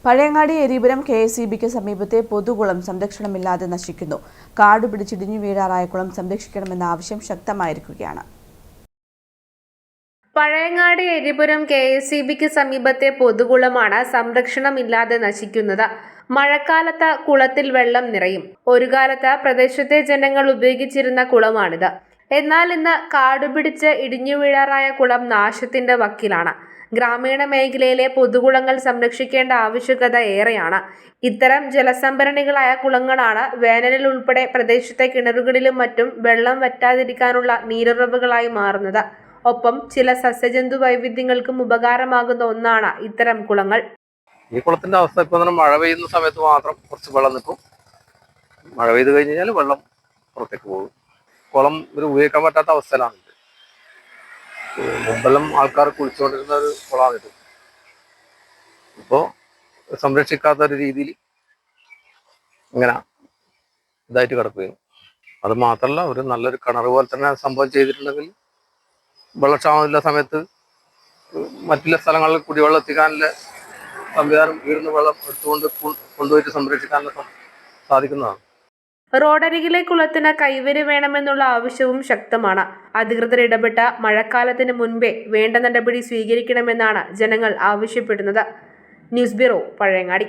പഴയങ്ങാടി എരിപുരം KSEBക്ക് സമീപത്തെ പൊതുകുളം സംരക്ഷണമില്ലാതെ നശിക്കുന്നു. കാടുപിടിച്ചിടിഞ്ഞു വീഴാറായ കുളം സംരക്ഷിക്കണമെന്ന ആവശ്യം ശക്തമായിരിക്കുകയാണ്. പഴയങ്ങാടി എരിപുരം KSEBക്ക് സമീപത്തെ പൊതുകുളമാണ് സംരക്ഷണമില്ലാതെ നശിക്കുന്നത്. മഴക്കാലത്ത് കുളത്തിൽ വെള്ളം നിറയും. ഒരു കാലത്ത് പ്രദേശത്തെ ജനങ്ങൾ ഉപയോഗിച്ചിരുന്ന കുളമാണിത്. എന്നാൽ ഇന്ന് കാടുപിടിച്ച് ഇടിഞ്ഞു വീഴാറായ കുളം നാശത്തിന്റെ വക്കിലാണ്. ഗ്രാമീണ മേഖലയിലെ പൊതുകുളങ്ങൾ സംരക്ഷിക്കേണ്ട ആവശ്യകത ഏറെയാണ്. ഇത്തരം ജലസംഭരണികളായ കുളങ്ങളാണ് വേനലിൽ ഉൾപ്പെടെ പ്രദേശത്തെ കിണറുകളിലും മറ്റും വെള്ളം വറ്റാതിരിക്കാനുള്ള നീരുറവുകളായി മാറുന്നത്. ഒപ്പം ചില സസ്യജന്തു വൈവിധ്യങ്ങൾക്കും ഉപകാരമാകുന്ന ഒന്നാണ് ഇത്തരം കുളങ്ങൾ. ഈ കുളത്തിന്റെ അവസ്ഥ ഇപ്പൊ മഴ പെയ്യുന്ന സമയത്ത് മാത്രം കുറച്ച് വെള്ളം നിൽക്കും. മഴ പെയ്ത് കഴിഞ്ഞാൽ വെള്ളം പുറത്തേക്ക് പോകും. കുളം ഒരു ഉപയോഗിക്കാൻ പറ്റാത്ത അവസ്ഥയിലാണ്. മുമ്പെല്ലാം ആൾക്കാർ കുളിച്ചുകൊണ്ടിരുന്ന ഒരു കുളമാണിത്. ഇപ്പോൾ സംരക്ഷിക്കാത്ത ഒരു രീതിയിൽ ഇങ്ങനെ ഇതായിട്ട് കിടക്കുകയും, അത് മാത്രമല്ല ഒരു നല്ലൊരു കിണർ പോലെ തന്നെ സംഭവം ചെയ്തിട്ടുണ്ടെങ്കിൽ വെള്ളക്ഷാമമില്ല സമയത്ത് മറ്റുള്ള സ്ഥലങ്ങളിൽ കുടിവെള്ളം എത്തിക്കാനുള്ള സംവിധാനം വീടിന് വെള്ളം എടുത്തുകൊണ്ട് കൊണ്ടുപോയിട്ട് സംരക്ഷിക്കാനുള്ള സാധിക്കുന്നതാണ്. റോഡരികിലെ കുളത്തിന് കൈവരി വേണമെന്നുള്ള ആവശ്യവും ശക്തമാണ്. അധികൃതർ ഇടപെട്ട മഴക്കാലത്തിന് മുൻപേ വേണ്ട നടപടി സ്വീകരിക്കണമെന്നാണ് ജനങ്ങൾ ആവശ്യപ്പെടുന്നത്. News bureau, Pazhayangadi.